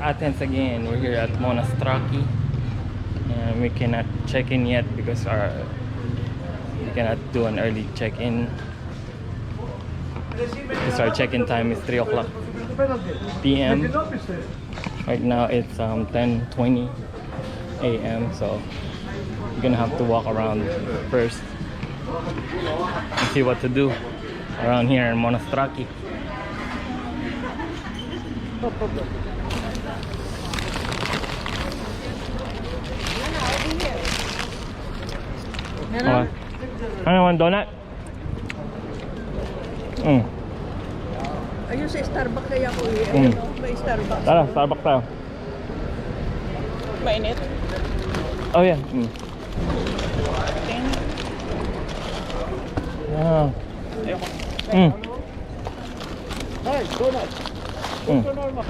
Athens again. We're here at Monastraki, and we cannot check in yet because we cannot do an early check-in because our check-in time is 3 o'clock p.m. Right now it's 10:20 a.m. so we're gonna have to walk around first and see what to do around here in Monastraki. Ano naman, donut? Ayun sa Starbucks kaya ko eh. Ayun o, may Starbucks. Tara, Starbucks tayo. Mainit? Oh yeah. Yeah. Hi, donut. Normal.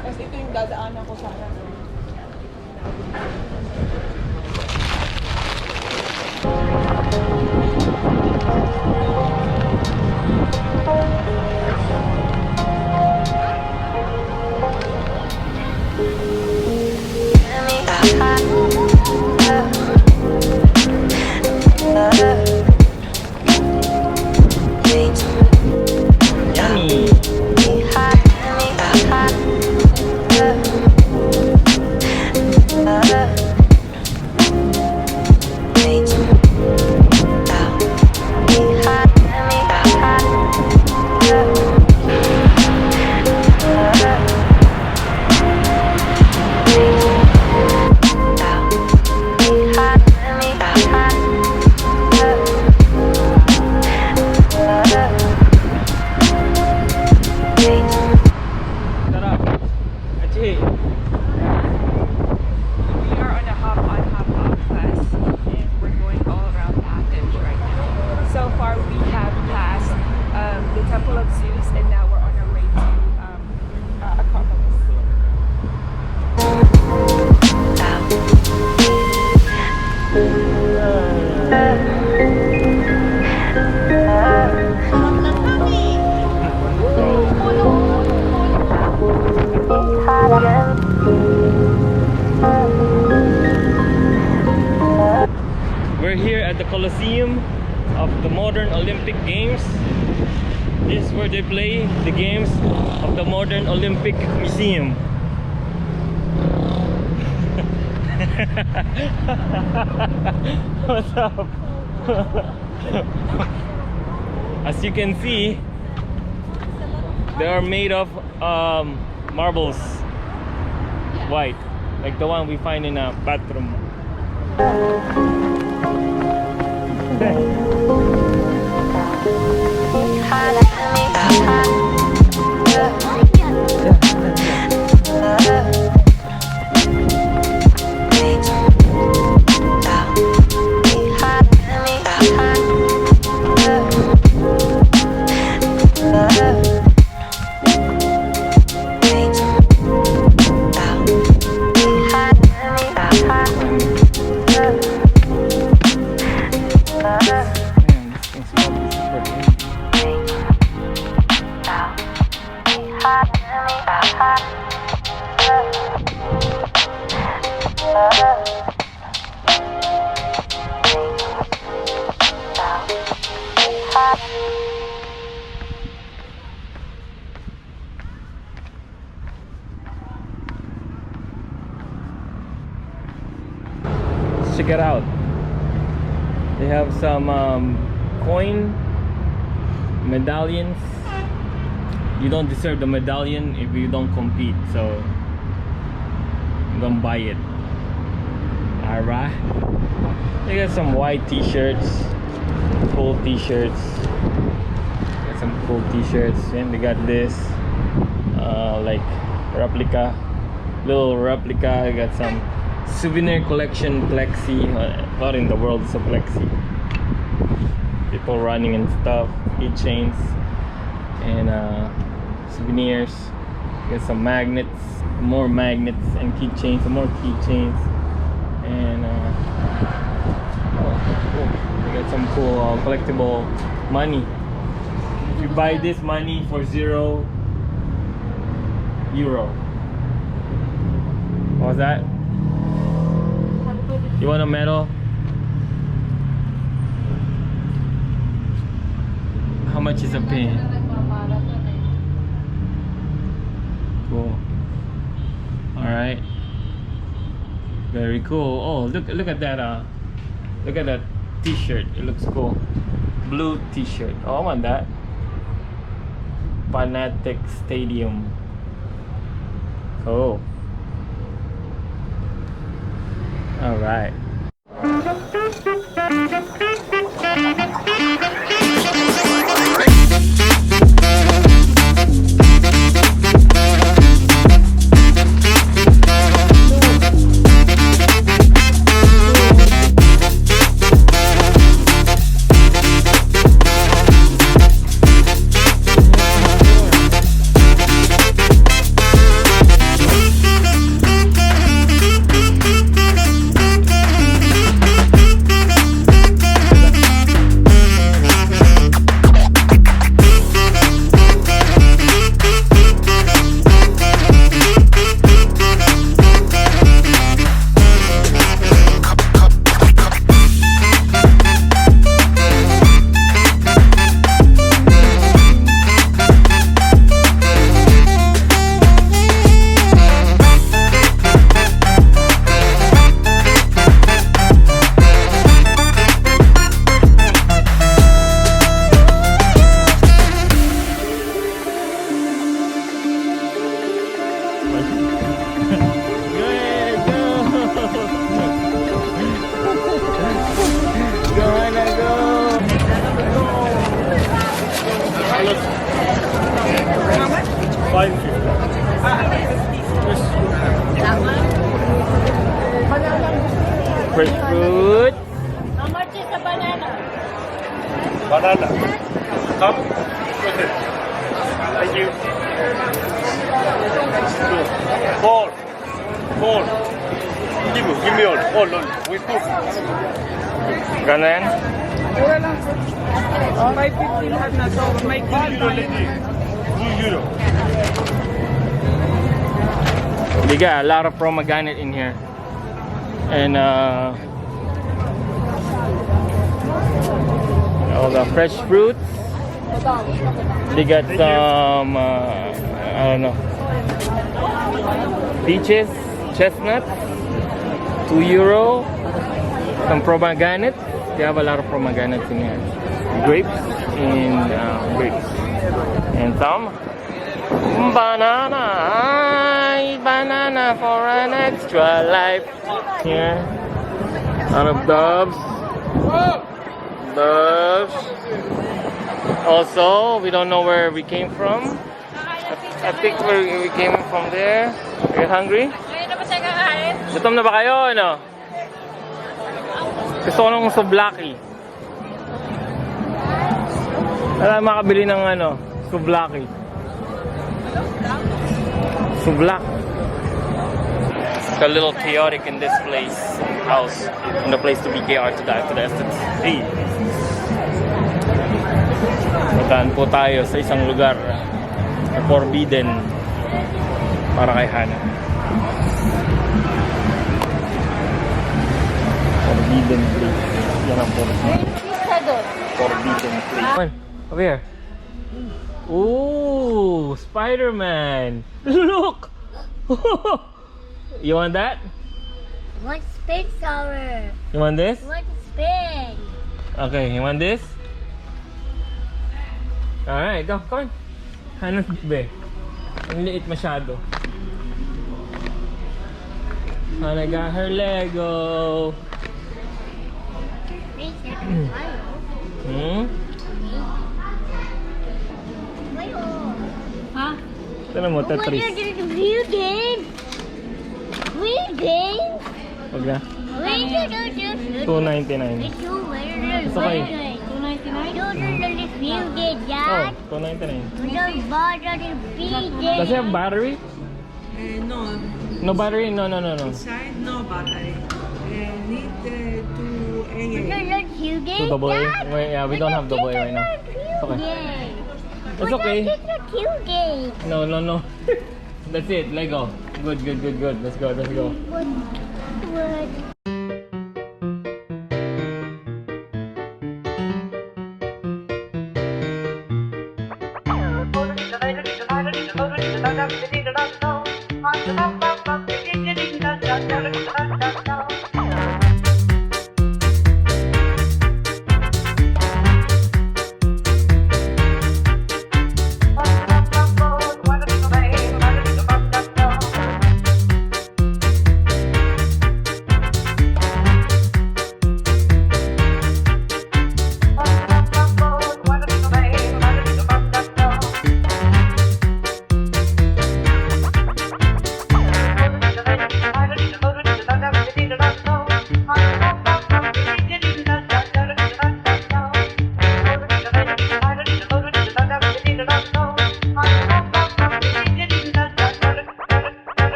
Kasi ito yung dadaanan ko sana. We're here at the Colosseum of the Modern Olympic Games. This is where they play the games of the Modern Olympic Museum. What's up? As you can see, they are made of marbles, white, like the one we find in a bathroom. Check it out. They have some coin medallions. You don't deserve the medallion if you don't compete, so I'm gonna buy it. Alright. They got some white t-shirts, cool t-shirts. Got some cool t-shirts, and they got this like replica, little replica. I got some souvenir collection plexi. What in the world is a plexi? People running and stuff, keychains, and souvenirs. Get some magnets, more magnets and keychains, some more keychains, and we got some cool collectible money. If you buy this money for €0. What was that? You want a medal? How much is a pin? Cool. Alright. Very cool. Oh, look at that look at that t-shirt. It looks cool. Blue t-shirt. Oh, I want that. Panathenic Stadium. Cool. Alright. Fresh fruit. How much is a banana? Banana. Come. With it. Thank you. Four. Give me all. We cook. Gano yan? Mura lang. 5.50 lahat na to. May €2. They got a lot of pomegranate in here. And all the fresh fruits. They got some I don't know, peaches, chestnuts, €2. Some pomegranate. They have a lot of pomegranates in here. Grapes and grapes. And some banana for an extra life. Here, a lot of doves. Also, we don't know where we came from. I think we came from there. Are you hungry? Gutom na ba kayo? Ano? Gusto ko ng souvlaki. Wala makabili ng souvlaki. Souvlak. It's a little chaotic in this house, in the place to be chaotic to the essence. Hey. Mataan po tayo sa isang lugar na forbidden para kay Hana. Forbidden place. Yan ang forbidden place. Come on, over here. Ooh, Spider-Man! Look! You want that? What's big sour? You want this? What's big? Okay, you want this? Alright, go, come on. Hanap be. Ang liit masyado. Hana got her Lego. Huh? Ito na mo, Oh, Tetris. you're getting a video game? Video game? Wag na. Wait, 299. It's okay. 299. Oh, 299. Does it have battery? No. No battery? No. Inside, no battery. Need to AA. To double A? Wait, yeah, we don't have double A right now. It's okay. It's okay. No. That's it. Let go. Good. Let's go.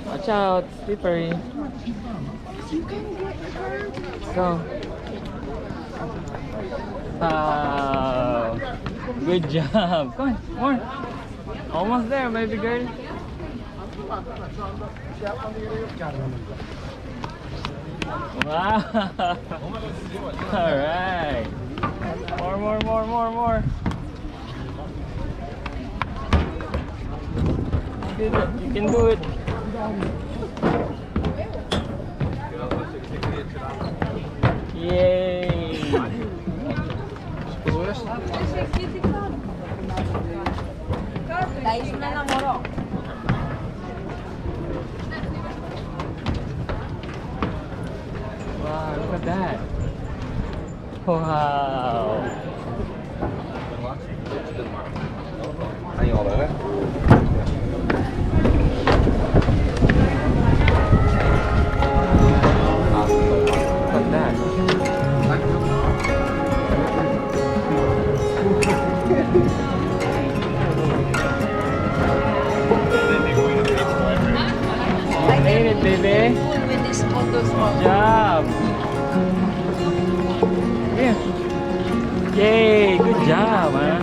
Watch out, slippery. Go. Wow. Good job. Come on, more. Almost there, baby girl. Wow. Alright. More. You can do it. Yay! Wow, look at that. Wow. Look at that. You made it, baby. Good job. Yeah. Yay, good job, man.